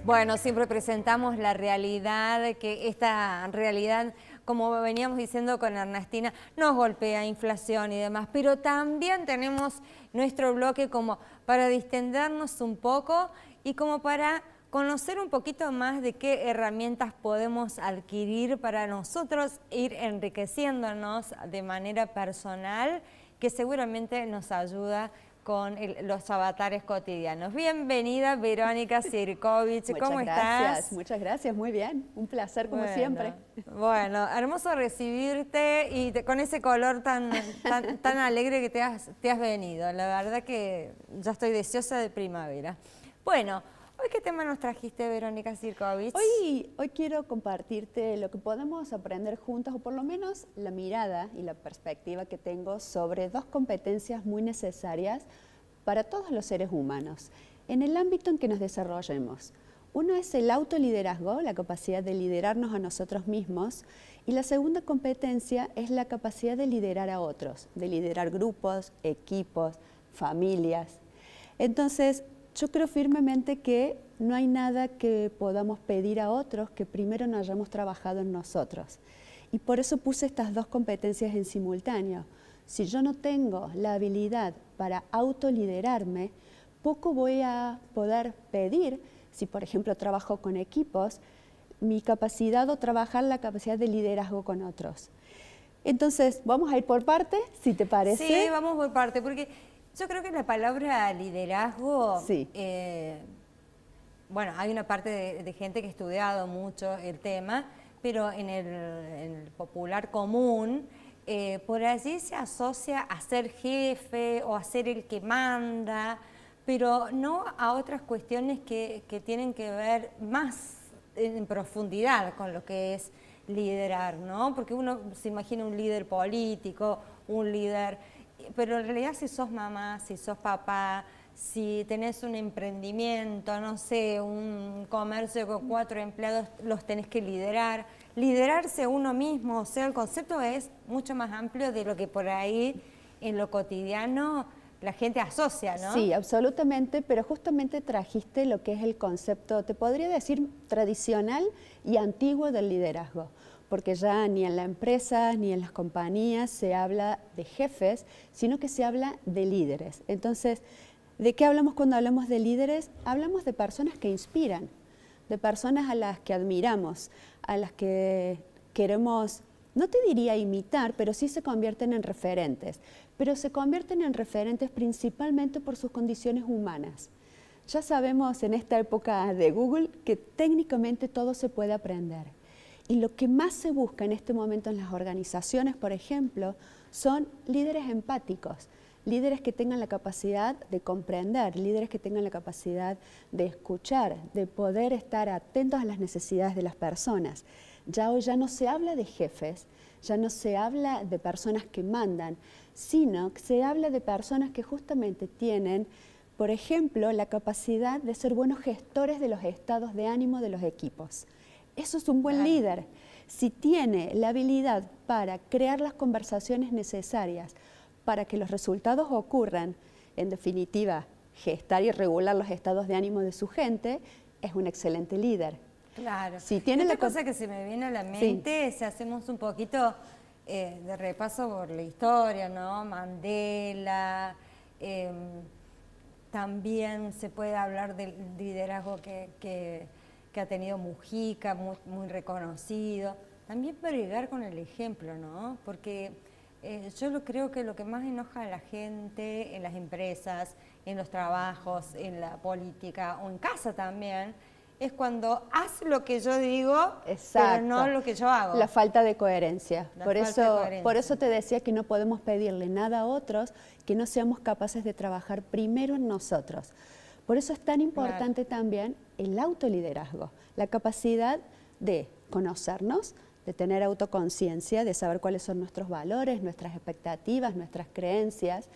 Bueno, siempre presentamos la realidad, que esta realidad, como veníamos diciendo con Ernestina, nos golpea, inflación y demás, pero también tenemos nuestro bloque como para distendernos un poco y como para conocer un poquito más de qué herramientas podemos adquirir para nosotros ir enriqueciéndonos de manera personal, que seguramente nos ayuda con los avatares cotidianos. Bienvenida, Verónica Sirkovich, ¿cómo estás? Muchas gracias, muy bien, un placer como siempre. Bueno, hermoso recibirte y con ese color tan alegre que te has venido. La verdad que ya estoy deseosa de primavera. Bueno, ¿hoy qué tema nos trajiste, Verónica Sirkovich? Hoy quiero compartirte lo que podemos aprender juntas, o por lo menos la mirada y la perspectiva que tengo sobre dos competencias muy necesarias para todos los seres humanos, en el ámbito en que nos desarrollemos. Uno es el autoliderazgo, la capacidad de liderarnos a nosotros mismos, y la segunda competencia es la capacidad de liderar a otros, de liderar grupos, equipos, familias. Entonces, yo creo firmemente que no hay nada que podamos pedir a otros que primero no hayamos trabajado en nosotros. Y por eso puse estas dos competencias en simultáneo. Si yo no tengo la habilidad para autoliderarme, poco voy a poder pedir, si por ejemplo trabajo con equipos, mi capacidad o trabajar la capacidad de liderazgo con otros. Entonces, vamos a ir por parte, si te parece. Sí, vamos por parte, porque yo creo que la palabra liderazgo, sí. Bueno, hay una parte de gente que ha estudiado mucho el tema, pero en el popular común, por allí se asocia a ser jefe o a ser el que manda, pero no a otras cuestiones que tienen que ver más en profundidad con lo que es liderar, ¿no? Porque uno se imagina un líder político, un líder, pero en realidad si sos mamá, si sos papá, si tenés un emprendimiento, no sé, un comercio con 4 empleados, los tenés que liderar. Liderarse uno mismo, o sea, el concepto es mucho más amplio de lo que por ahí en lo cotidiano la gente asocia, ¿no? Sí, absolutamente, pero justamente trajiste lo que es el concepto, te podría decir, tradicional y antiguo del liderazgo, porque ya ni en la empresa ni en las compañías se habla de jefes, sino que se habla de líderes. Entonces, ¿de qué hablamos cuando hablamos de líderes? Hablamos de personas que inspiran, de personas a las que admiramos, a las que queremos, no te diría imitar, pero sí se convierten en referentes. Pero se convierten en referentes principalmente por sus condiciones humanas. Ya sabemos en esta época de Google que técnicamente todo se puede aprender. Y lo que más se busca en este momento en las organizaciones, por ejemplo, son líderes empáticos, líderes que tengan la capacidad de comprender, líderes que tengan la capacidad de escuchar, de poder estar atentos a las necesidades de las personas. Ya hoy ya no se habla de jefes, ya no se habla de personas que mandan, sino que se habla de personas que justamente tienen, por ejemplo, la capacidad de ser buenos gestores de los estados de ánimo de los equipos. Eso es un buen líder. Si tiene la habilidad para crear las conversaciones necesarias para que los resultados ocurran, en definitiva, gestar y regular los estados de ánimo de su gente, es un excelente líder. Claro. Si tiene Otra cosa que se me viene a la mente, si hacemos un poquito de repaso por la historia, ¿no? Mandela, también se puede hablar del liderazgo que ha tenido Mujica, muy reconocido. También bregar con el ejemplo, ¿no? Porque yo creo que lo que más enoja a la gente en las empresas, en los trabajos, en la política o en casa también, es cuando haz lo que yo digo, pero no lo que yo hago. La falta de coherencia. Por eso te decía que no podemos pedirle nada a otros que no seamos capaces de trabajar primero en nosotros. Por eso es tan importante también el autoliderazgo, la capacidad de conocernos, de tener autoconciencia, de saber cuáles son nuestros valores, nuestras expectativas, nuestras creencias,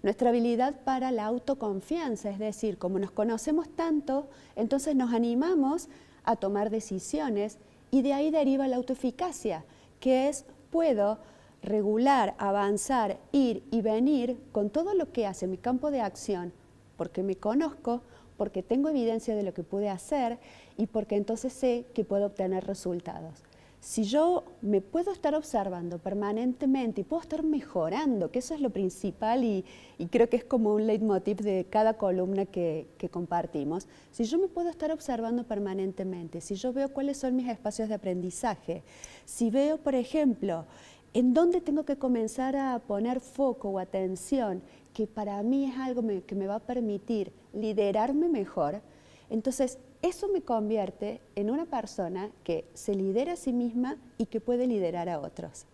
nuestra habilidad para la autoconfianza, es decir, como nos conocemos tanto, entonces nos animamos a tomar decisiones y de ahí deriva la autoeficacia, que es puedo regular, avanzar, ir y venir con todo lo que hace mi campo de acción, porque me conozco, porque tengo evidencia de lo que pude hacer y porque entonces sé que puedo obtener resultados. Si yo me puedo estar observando permanentemente y puedo estar mejorando, que eso es lo principal y creo que es como un leitmotiv de cada columna que compartimos, si yo me puedo estar observando permanentemente, si yo veo cuáles son mis espacios de aprendizaje, si veo, por ejemplo, en dónde tengo que comenzar a poner foco o atención, que para mí es algo que me va a permitir liderarme mejor, entonces eso me convierte en una persona que se lidera a sí misma y que puede liderar a otros.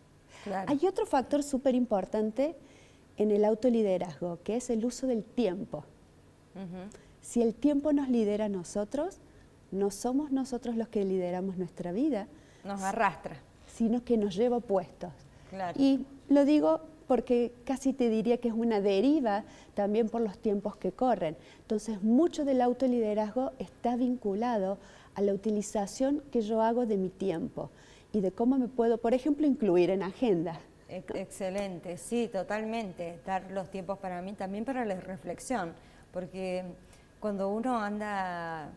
Claro. Hay otro factor súper importante en el autoliderazgo, que es el uso del tiempo. Si el tiempo nos lidera a nosotros, no somos nosotros los que lideramos nuestra vida. Nos arrastra. Sino que nos lleva puestos. Claro. Y lo digo porque casi te diría que es una deriva también por los tiempos que corren. Entonces, mucho del autoliderazgo está vinculado a la utilización que yo hago de mi tiempo y de cómo me puedo, por ejemplo, incluir en agenda. Excelente, sí, totalmente. Dar los tiempos para mí, también para la reflexión, porque cuando uno anda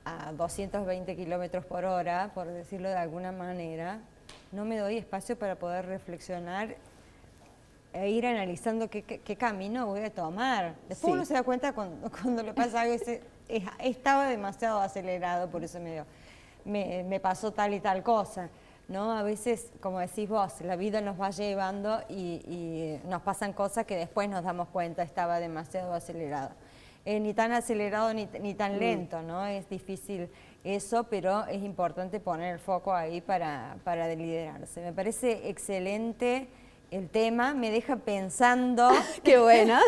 a 220 kilómetros por hora, por decirlo de alguna manera, no me doy espacio para poder reflexionar e ir analizando qué camino voy a tomar. Después uno se da cuenta cuando le pasa algo, estaba demasiado acelerado, por eso me pasó tal y tal cosa, ¿no? A veces, como decís vos, la vida nos va llevando y nos pasan cosas que después nos damos cuenta, estaba demasiado acelerado. Ni tan acelerado ni tan lento, ¿no? Es difícil eso, pero es importante poner el foco ahí para liderarse. Me parece excelente el tema, me deja pensando ¡Qué buena!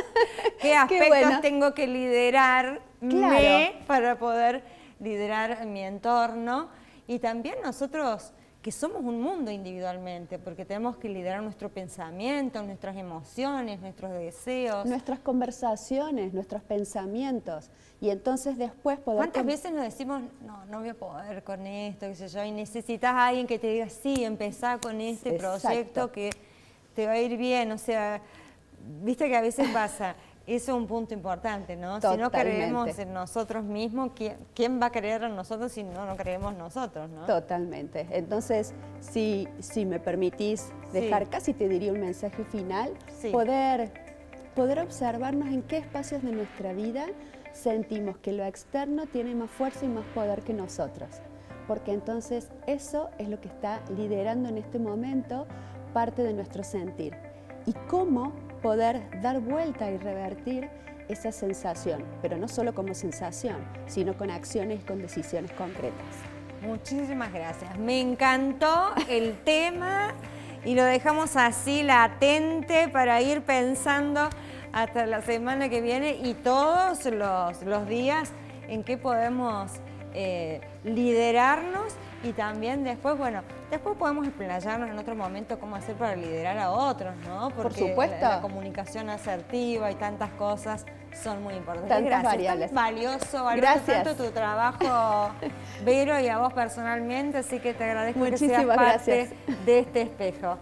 qué aspectos tengo que liderar claro. para poder liderar mi entorno. Y también nosotros, que somos un mundo individualmente, porque tenemos que liderar nuestro pensamiento, nuestras emociones, nuestros deseos. Nuestras conversaciones, nuestros pensamientos. Y entonces después poder... ¿Cuántas veces nos decimos, no voy a poder con esto, qué sé yo, y necesitas a alguien que te diga, sí, empezá con este proyecto que te va a ir bien? O sea, viste que a veces pasa, eso es un punto importante, ¿no? Totalmente. Si no creemos en nosotros mismos, ¿quién va a creer en nosotros si no creemos nosotros, ¿no? Totalmente. Entonces, si me permitís dejar, casi te diría un mensaje final, poder observarnos en qué espacios de nuestra vida sentimos que lo externo tiene más fuerza y más poder que nosotros. Porque entonces eso es lo que está liderando en este momento parte de nuestro sentir. Y cómo poder dar vuelta y revertir esa sensación, pero no solo como sensación, sino con acciones y con decisiones concretas. Muchísimas gracias. Me encantó el tema y lo dejamos así latente para ir pensando hasta la semana que viene y todos los días en qué podemos liderarnos. Y también después, después podemos explayarnos en otro momento cómo hacer para liderar a otros, ¿no? Porque por supuesto. La comunicación asertiva y tantas cosas son muy importantes. Tantas variables. Tan valioso tanto tu trabajo, Vero, y a vos personalmente, así que te agradezco que seas parte de este espejo.